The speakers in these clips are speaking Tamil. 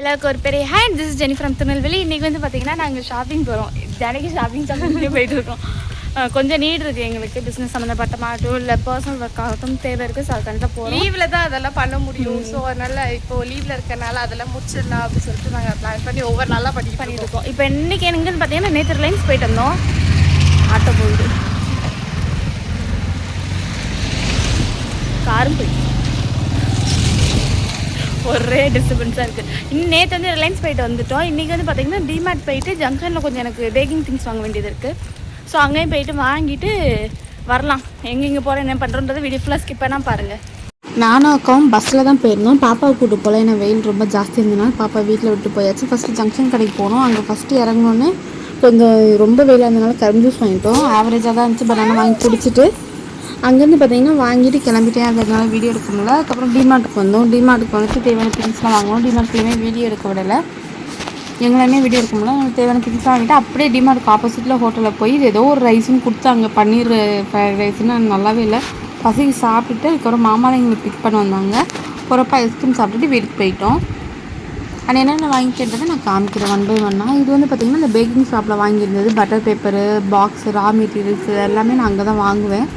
எல்லாருக்கும் ஒரு பெரிய hi, this is Jenny from Tirunelveli. இன்றைக்கி வந்து பார்த்திங்கன்னா நாங்கள் ஷாப்பிங் போகிறோம். தினைக்கு ஷாப்பிங் போயிட்டு இருக்கோம். கொஞ்சம் நீட் இருக்குது எங்களுக்கு, பிஸ்னஸ் சம்மந்தப்பட்டமாகட்டும் இல்லை பர்சனல் ஒர்க் ஆகட்டும் தேவை இருக்குது. ஸோ அதுக்காக போகிறோம். லீவில் தான் அதெல்லாம் பண்ண முடியும். ஸோ அதனால் இப்போது லீவில் இருக்கனால அதெல்லாம் முடிச்சிடலாம் அப்படின்னு சொல்லிட்டு நாங்கள் பிளான் பண்ணி ஒவ்வொரு நாளாக பண்ணிட்டு இருக்கோம். இப்போ இன்றைக்கி எங்கன்னு பார்த்தீங்கன்னா நேற்று ரிலையன்ஸ் போயிட்டு வந்தோம். ஆட்டோ போகுது, காரும் போயிட்டு ஒரே டிஸ்டர்பன்ஸாக இருக்குது. இன்னும் நேற்று வந்து ரிலையன்ஸ் போயிட்டு வந்துவிட்டோம். இன்றைக்கி வந்து பார்த்திங்கன்னா டிமார்ட் போயிட்டு ஜங்ஷனில் கொஞ்சம் எனக்கு பேக்கிங் திங்ஸ் வாங்க வேண்டியது இருக்குது. ஸோ அங்கேயும் போயிட்டு வாங்கிட்டு வரலாம். எங்கெங்கே போகிறேன் என்ன பண்ணுறோன்றதை வீடியோ ஃபுல்லாக ஸ்கிப் பண்ணால் பாருங்கள். நானும் அக்காவும் பஸ்ஸில் தான் போயிருந்தோம். பாப்பாவை கூட்டு போகல, ஏன்னா வெயில் ரொம்ப ஜாஸ்தி இருந்ததுனால பாப்பா வீட்டில் விட்டு போயாச்சு. ஃபஸ்ட்டு ஜங்ஷன் கடைக்கு போனோம். அங்கே ஃபஸ்ட்டு இறங்கினோன்னே கொஞ்சம் ரொம்ப வெயிலாக இருந்ததுனால கரும்பு ஜூஸ் வாங்கிட்டோம். ஆவரேஜாக தான் இருந்துச்சு. பனானா வாங்கி குடிச்சிட்டு அங்கேருந்து பார்த்திங்கன்னா வாங்கிட்டு கிளம்பிட்டேன். அதனால வீடியோ எடுக்க முடியல. அதுக்கப்புறம் டிமார்ட்டுக்கு வந்தோம். டிமார்ட்டுக்கு வந்துட்டு தேவையான திங்ஸ்லாம் வாங்கணும். டிமார்ட்லேயுமே வீடியோ எடுக்க விடலை, எங்களாமே வீடியோ எடுக்க முடியல. எனக்கு தேவையான திங்ஸ்லாம் வாங்கிட்டு அப்படியே டிமார்ட்டுக்கு ஆப்போசிட்டில் ஹோட்டலில் போய் ஏதோ ஒரு ரைஸுன்னு கொடுத்தாங்க, பன்னீர் ஃப்ரைட் ரைஸ்ன்னு. நல்லாவே இல்லை. பசிக்கு சாப்பிட்டுட்டு அதுக்கப்புறம் மாமா தான் எங்களுக்கு பிக் பண்ண வந்தாங்க. போகிறப்ப ஐஸ்கிரீம் சாப்பிட்டுட்டு வீட்டுக்கு போயிட்டோம். அது என்னென்ன வாங்கிக்கிட்டதை நான் காமிக்கிறேன் ஒன் பை ஒன்னாக. இது வந்து பார்த்திங்கன்னா இந்த பேக்கிங் ஷாப்பில் வாங்கியிருந்தது. Butter paper, box, raw materials எல்லாமே நான் அங்கே தான் வாங்குவேன்.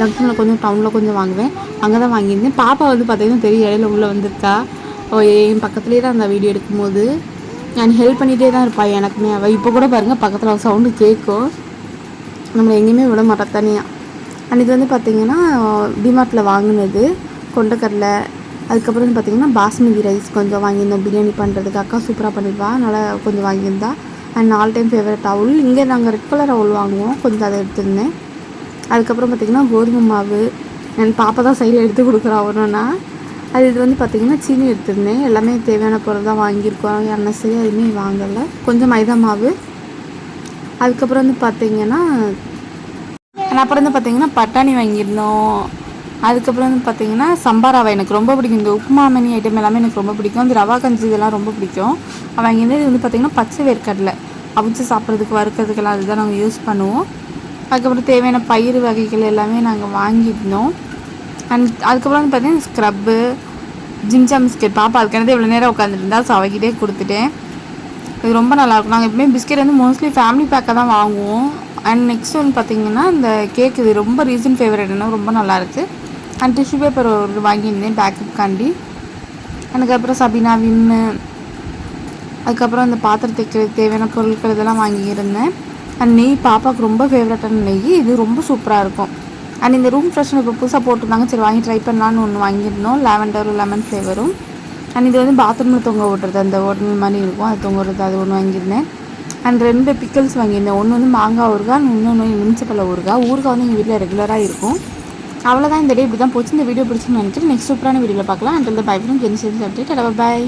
ஜங்ஷனில் கொஞ்சம் டவுனில் கொஞ்சம் வாங்குவேன், அங்கே தான் வாங்கியிருந்தேன். பாப்பா வந்து பார்த்திங்கன்னா பெரிய இடையில உள்ளே வந்திருக்கா. என் பக்கத்துலேயே தான் அந்த வீடியோ எடுக்கும்போது நான் ஹெல்ப் பண்ணிகிட்டே தான் இருப்பாள் எனக்குமே. அவள் இப்போ கூட பாருங்கள் பக்கத்தில் சவுண்டு கேட்கும், நம்மளை எங்கேயுமே விட மாட்டா தனியாக. அண்ட் இது வந்து பார்த்திங்கன்னா டிமார்ட்டில் வாங்கினது கொண்டக்கடலை. அதுக்கப்புறம் வந்து பார்த்திங்கன்னா பாஸ்மதி ரைஸ் கொஞ்சம் வாங்கியிருந்தோம் பிரியாணி பண்ணுறதுக்கு. அக்கா சூப்பராக பண்ணிடுவா, அதனால் கொஞ்சம் வாங்கியிருந்தா. அண்ட் ஆல் டைம் ஃபேவரட் அவுல். இங்கே நாங்கள் ரெட் கலர் அவுல் வாங்குவோம், கொஞ்சம் அதை எடுத்துருந்தேன். அதுக்கப்புறம் பார்த்திங்கன்னா கோதுமை மாவு. என் பாப்பா தான் சைடில் எடுத்து கொடுக்குறா ஒன்றுனா. இது வந்து பார்த்திங்கன்னா சீனி எடுத்துருந்தேன். எல்லாமே தேவையான பொருள் தான் வாங்கியிருக்கோம், எண்ணெய் சரி எதுவுமே வாங்கலை. கொஞ்சம் மைதா மாவு. அதுக்கப்புறம் வந்து பார்த்திங்கன்னா அப்புறம் வந்து பார்த்திங்கன்னா பட்டாணி வாங்கியிருந்தோம். அதுக்கப்புறம் வந்து பார்த்திங்கன்னா சம்பா ரவை எனக்கு ரொம்ப பிடிக்கும். இந்த உப்புமா மணி ஐட்டம் எல்லாமே எனக்கு ரொம்ப பிடிக்கும். இந்த ரவா கஞ்சி இதெல்லாம் ரொம்ப பிடிக்கும். வாங்கியிருந்தது. இது வந்து பார்த்திங்கன்னா பச்சை வேர்க்கடலை அவிச்சு சாப்பிட்றதுக்கு வறுக்கிறதுக்கெல்லாம் அதுதான் நாங்கள் யூஸ் பண்ணுவோம். அதுக்கப்புறம் தேவையான பயிர் வகைகள் எல்லாமே நாங்கள் வாங்கியிருந்தோம். அண்ட் அதுக்கப்புறம் வந்து பார்த்திங்கன்னா ஸ்க்ரப்பு, ஜிம்ஜா பிஸ்கெட். பாப்பா அதுக்கானது இவ்வளோ நேரம் உட்காந்துருந்தா, ஸோ அவகிட்டே கொடுத்துட்டேன். இது ரொம்ப நல்லாயிருக்கும். நாங்கள் எப்பவுமே பிஸ்கெட் வந்து மோஸ்ட்லி ஃபேமிலி பேக்காக தான் வாங்குவோம். அண்ட் நெக்ஸ்ட் வந்து பார்த்திங்கன்னா இந்த கேக், இது ரொம்ப ரீசன்ட் ஃபேவரட்னா ரொம்ப நல்லாயிருக்கு. அண்ட் டிஷ்யூ பேப்பர் ஒரு வாங்கியிருந்தேன் பேக்கப்புக்காண்டி. அதுக்கப்புறம் சபினா, வின்னு, அதுக்கப்புறம் இந்த பாத்திரத்துக்கு தேவையான பொருட்கள் இதெல்லாம் வாங்கியிருந்தேன். அண்ட் நெய் பாப்பாவுக்கு ரொம்ப ஃபேவரட்டான நெய், இது ரொம்ப சூப்பராக இருக்கும். அண்ட் இந்த ரூம் ஃப்ரெஷ்னர் இப்போ புதுசாக போட்டிருந்தாங்க, சரி வாங்கி ட்ரை பண்ணலான்னு ஒன்று வாங்கியிருந்தோம், லாவெண்டரும் லெமன் ஃப்ளேவரும். அண்ட் இது வந்து பாத்ரூமில் தொங்க விட்றது, அந்த உடனே மாதிரி இருக்கும், அது தொங்க விடுறது, அது ஒன்று வாங்கியிருந்தேன். அண்ட் 2 பிக்கிள்ஸ் வாங்கியிருந்தேன். ஒன்று வந்து மாங்காய் ஊறுகாய், இன்னொன்று எலுமிச்சப்பழ ஊறுகாய். ஊறுகாய் வந்து எங்கள் வீட்டில் ரெகுலராக இருக்கும். அவ்வளோதான், இந்த டே இப்படி தான் போச்சு. இந்த வீடியோ பிடிச்சுன்னு நினைக்கிறேன். நெக்ஸ்ட் சூப்பரான வீடியோவில் பார்க்கலாம். And bye from Jency update. Bye.